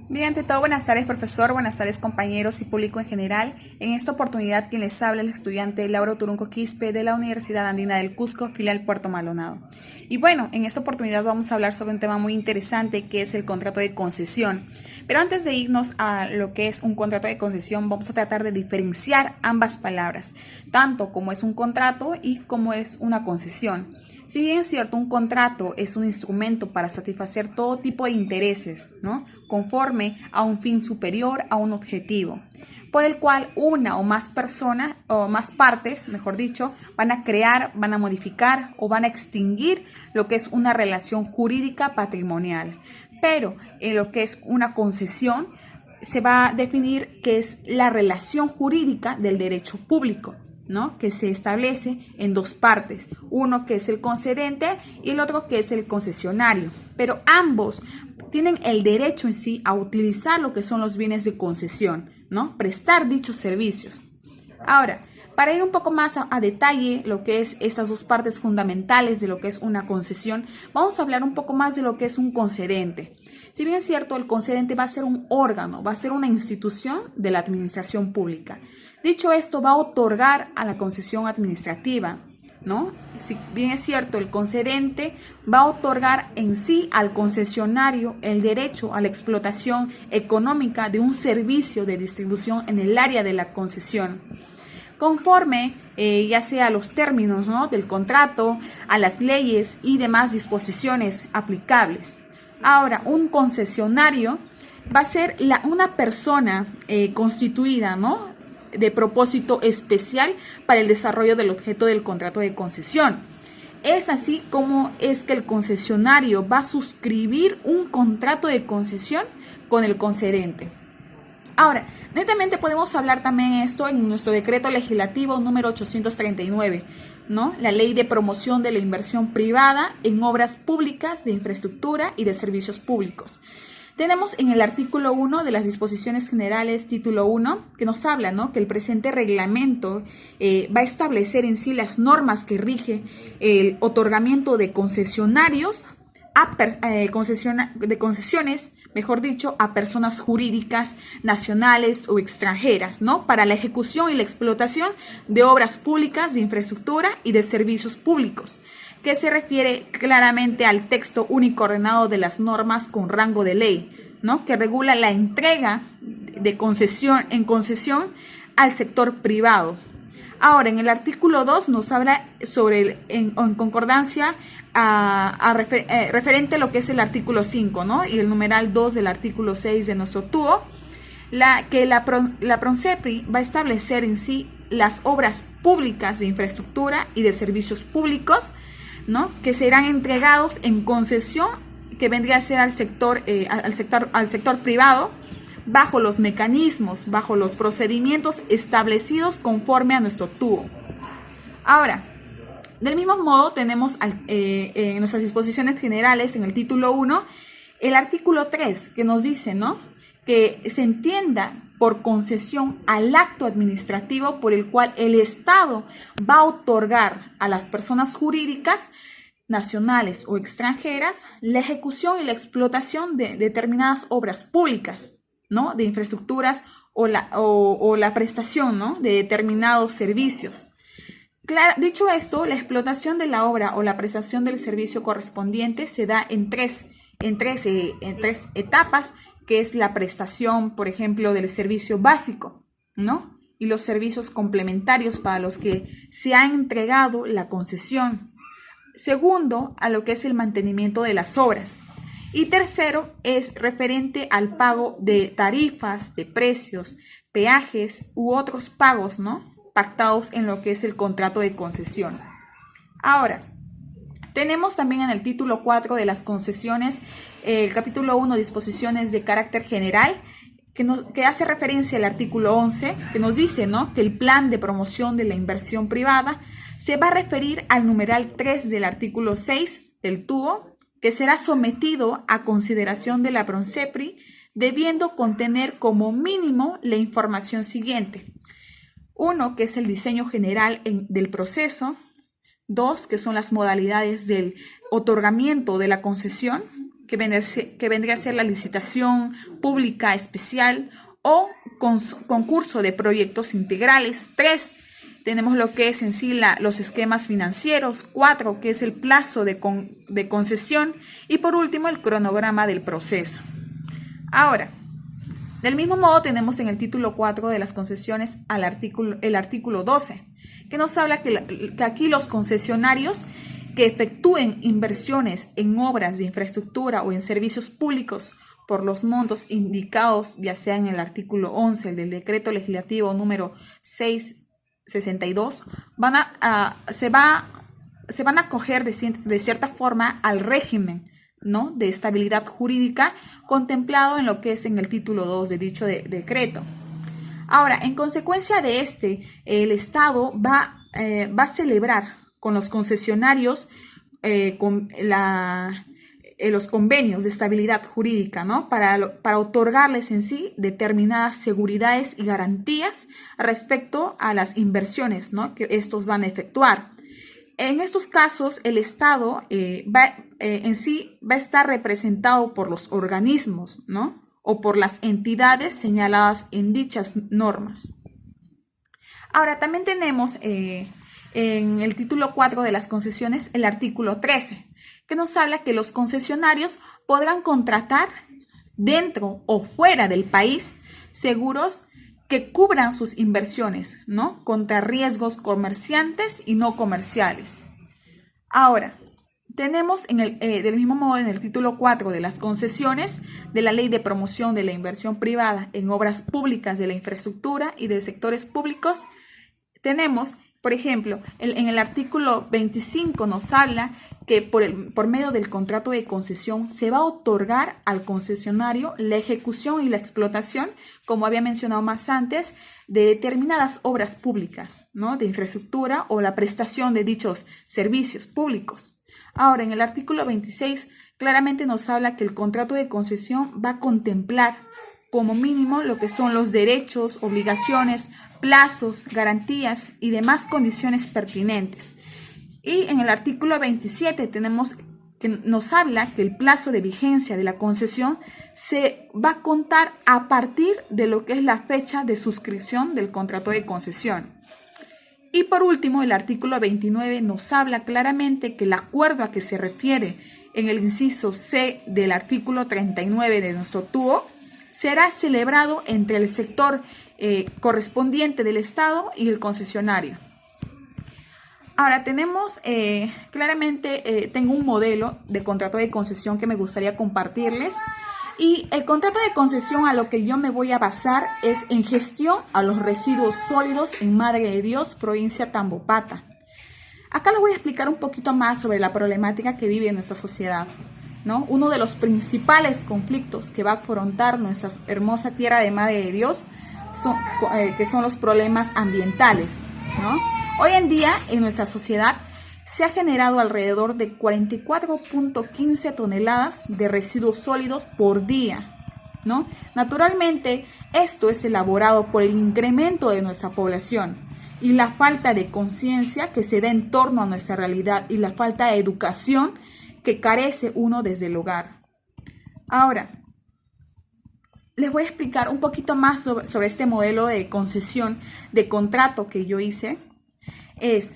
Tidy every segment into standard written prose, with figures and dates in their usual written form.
Bien, ante todo, buenas tardes, profesor, buenas tardes, compañeros y público en general. En esta oportunidad, quien les habla es el estudiante Laura Turunco Quispe de la Universidad Andina del Cusco, filial Puerto Maldonado. Y bueno, en esta oportunidad vamos a hablar sobre un tema muy interesante que es el contrato de concesión. Pero antes de irnos a lo que es un contrato de concesión, vamos a tratar de diferenciar ambas palabras, tanto como es un contrato y como es una concesión. Si bien es cierto, un contrato es un instrumento para satisfacer todo tipo de intereses, ¿no? Conforme a un fin superior, a un objetivo, por el cual una o más personas o más partes, mejor dicho, van a crear, van a modificar o van a extinguir lo que es una relación jurídica patrimonial. Pero en lo que es una concesión, se va a definir que es la relación jurídica del derecho público, ¿no? Que se establece en dos partes, uno que es el concedente y el otro que es el concesionario, pero ambos tienen el derecho en sí a utilizar lo que son los bienes de concesión, ¿no? Prestar dichos servicios. Ahora, para ir un poco más a detalle lo que es estas dos partes fundamentales de lo que es una concesión, vamos a hablar un poco más de lo que es un concedente. Si bien es cierto, el concedente va a ser un órgano, va a ser una institución de la administración pública. Dicho esto, va a otorgar a la concesión administrativa, ¿no? Si bien es cierto, el concedente va a otorgar en sí al concesionario el derecho a la explotación económica de un servicio de distribución en el área de la concesión, conforme ya sea a los términos, ¿no?, del contrato, a las leyes y demás disposiciones aplicables. Ahora, un concesionario va a ser una persona constituida, ¿no?, de propósito especial para el desarrollo del objeto del contrato de concesión. Es así como es que el concesionario va a suscribir un contrato de concesión con el concedente. Ahora, netamente podemos hablar también esto en nuestro decreto legislativo número 839, ¿no? La ley de promoción de la inversión privada en obras públicas de infraestructura y de servicios públicos. Tenemos en el artículo 1 de las disposiciones generales, título 1, que nos habla, ¿no?, que el presente reglamento va a establecer en sí las normas que rige el otorgamiento de concesionarios de concesiones, mejor dicho, a personas jurídicas nacionales o extranjeras, ¿no?, para la ejecución y la explotación de obras públicas de infraestructura y de servicios públicos, que se refiere claramente al texto único ordenado de las normas con rango de ley, ¿no?, que regula la entrega de concesión al sector privado. Ahora, en el artículo 2 nos habla sobre, en concordancia referente a lo que es el artículo 5, ¿no?, y el numeral 2 del artículo 6 de nuestro TUO, que la PRONCEPRI va a establecer en sí las obras públicas de infraestructura y de servicios públicos, ¿no?, que serán entregados en concesión, que vendría a ser al sector privado, bajo los mecanismos, bajo los procedimientos establecidos conforme a nuestro TUO. Ahora, del mismo modo tenemos en nuestras disposiciones generales, en el título 1, el artículo 3, que nos dice, ¿no?, que se entienda por concesión al acto administrativo por el cual el Estado va a otorgar a las personas jurídicas nacionales o extranjeras la ejecución y la explotación de determinadas obras públicas, ¿no?, de infraestructuras o la prestación, ¿no?, de determinados servicios. Dicho esto, la explotación de la obra o la prestación del servicio correspondiente se da en tres etapas, que es la prestación, por ejemplo, del servicio básico, ¿no?, y los servicios complementarios para los que se ha entregado la concesión. Segundo, a lo que es el mantenimiento de las obras. Y tercero, es referente al pago de tarifas, de precios, peajes u otros pagos, ¿no?, pactados en lo que es el contrato de concesión. Ahora, tenemos también en el título 4 de las concesiones, el capítulo 1, disposiciones de carácter general, que hace referencia al artículo 11, que nos dice, ¿no?, que el plan de promoción de la inversión privada se va a referir al numeral 3 del artículo 6 del TUO, que será sometido a consideración de la PRONCEPRI, debiendo contener como mínimo la información siguiente. 1, que es el diseño general del proceso. 2, que son las modalidades del otorgamiento de la concesión. que vendría a ser la licitación pública especial o concurso de proyectos integrales. 3, tenemos lo que es en sí los esquemas financieros. 4, que es el plazo de concesión. Y por último, el cronograma del proceso. Ahora, del mismo modo tenemos en el título 4 de las concesiones el artículo 12, que nos habla que aquí los concesionarios que efectúen inversiones en obras de infraestructura o en servicios públicos por los montos indicados, ya sea en el artículo 11 del decreto legislativo número 662, se van a acoger de cierta forma al régimen, ¿no?, de estabilidad jurídica contemplado en lo que es en el título 2 de dicho decreto. Ahora, en consecuencia de el Estado va a celebrar con los concesionarios los convenios de estabilidad jurídica, ¿no?, para otorgarles en sí determinadas seguridades y garantías respecto a las inversiones, ¿no?, que estos van a efectuar. En estos casos, el Estado en sí va a estar representado por los organismos, ¿no?, o por las entidades señaladas en dichas normas. Ahora, también tenemos en el título 4 de las concesiones el artículo 13, que nos habla que los concesionarios podrán contratar dentro o fuera del país seguros que cubran sus inversiones, ¿no?, contra riesgos comerciantes y no comerciales. Ahora, tenemos del mismo modo en el título 4 de las concesiones de la Ley de Promoción de la Inversión Privada en Obras Públicas de la Infraestructura y de Sectores Públicos, tenemos, por ejemplo, en el artículo 25 nos habla que por medio del contrato de concesión se va a otorgar al concesionario la ejecución y la explotación, como había mencionado más antes, de determinadas obras públicas, ¿no?, de infraestructura o la prestación de dichos servicios públicos. Ahora, en el artículo 26 claramente nos habla que el contrato de concesión va a contemplar como mínimo lo que son los derechos, obligaciones, plazos, garantías y demás condiciones pertinentes. Y en el artículo 27 tenemos que nos habla que el plazo de vigencia de la concesión se va a contar a partir de lo que es la fecha de suscripción del contrato de concesión. Y por último, el artículo 29 nos habla claramente que el acuerdo a que se refiere en el inciso C del artículo 39 de nuestro TUO será celebrado entre el sector correspondiente del Estado y el concesionario. Ahora tenemos claramente, tengo un modelo de contrato de concesión que me gustaría compartirles. Y el contrato de concesión a lo que yo me voy a basar es en gestión a los residuos sólidos en Madre de Dios, provincia Tambopata. Acá les voy a explicar un poquito más sobre la problemática que vive nuestra sociedad, ¿no? Uno de los principales conflictos que va a afrontar nuestra hermosa tierra de Madre de Dios que son los problemas ambientales, ¿no? Hoy en día en nuestra sociedad se ha generado alrededor de 44.15 toneladas de residuos sólidos por día, ¿no? Naturalmente, esto es elaborado por el incremento de nuestra población y la falta de conciencia que se da en torno a nuestra realidad y la falta de educación que carece uno desde el hogar. Ahora, les voy a explicar un poquito más sobre este modelo de concesión de contrato que yo hice. Es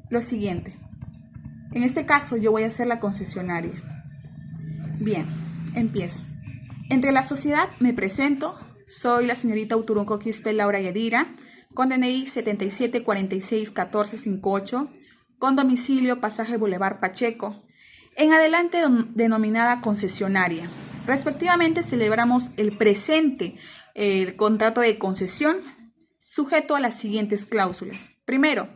lo siguiente. En este caso yo voy a ser la concesionaria. Bien, empiezo. Entre la sociedad me presento. Soy la señorita Uturunco Quispe Laura Yadira, con DNI 77461458, con domicilio Pasaje Boulevard Pacheco, en adelante denominada concesionaria. Respectivamente celebramos el presente contrato de concesión sujeto a las siguientes cláusulas. Primero,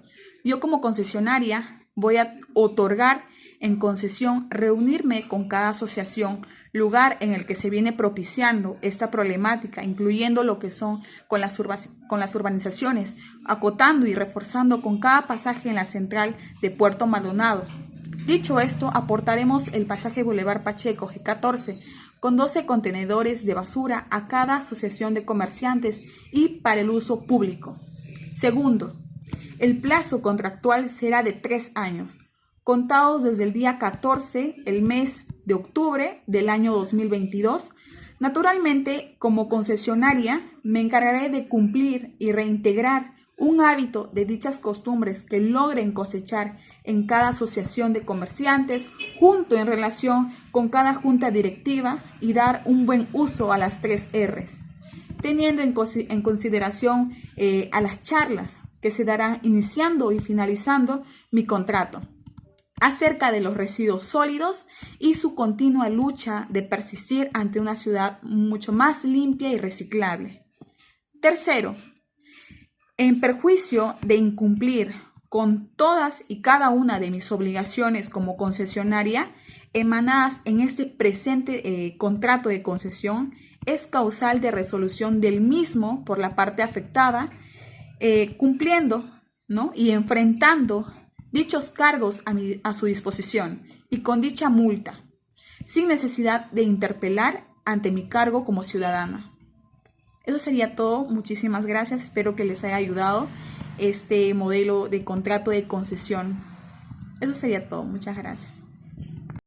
yo como concesionaria voy a otorgar en concesión reunirme con cada asociación, lugar en el que se viene propiciando esta problemática, incluyendo lo que son con las urbanizaciones, acotando y reforzando con cada pasaje en la central de Puerto Maldonado. Dicho esto, aportaremos el pasaje Boulevard Pacheco G14 con 12 contenedores de basura a cada asociación de comerciantes y para el uso público. Segundo, el plazo contractual será de 3 años, contados desde el día 14, el mes de octubre del año 2022. Naturalmente, como concesionaria, me encargaré de cumplir y reintegrar un hábito de dichas costumbres que logren cosechar en cada asociación de comerciantes, junto en relación con cada junta directiva, y dar un buen uso a las 3 R's, teniendo en consideración a las charlas que se darán iniciando y finalizando mi contrato, acerca de los residuos sólidos y su continua lucha de persistir ante una ciudad mucho más limpia y reciclable. Tercero, en perjuicio de incumplir con todas y cada una de mis obligaciones como concesionaria emanadas en este presente contrato de concesión, es causal de resolución del mismo por la parte afectada, cumpliendo, ¿no?, y enfrentando dichos cargos a su disposición y con dicha multa, sin necesidad de interpelar ante mi cargo como ciudadana. Eso sería todo. Muchísimas gracias. Espero que les haya ayudado este modelo de contrato de concesión. Eso sería todo. Muchas gracias.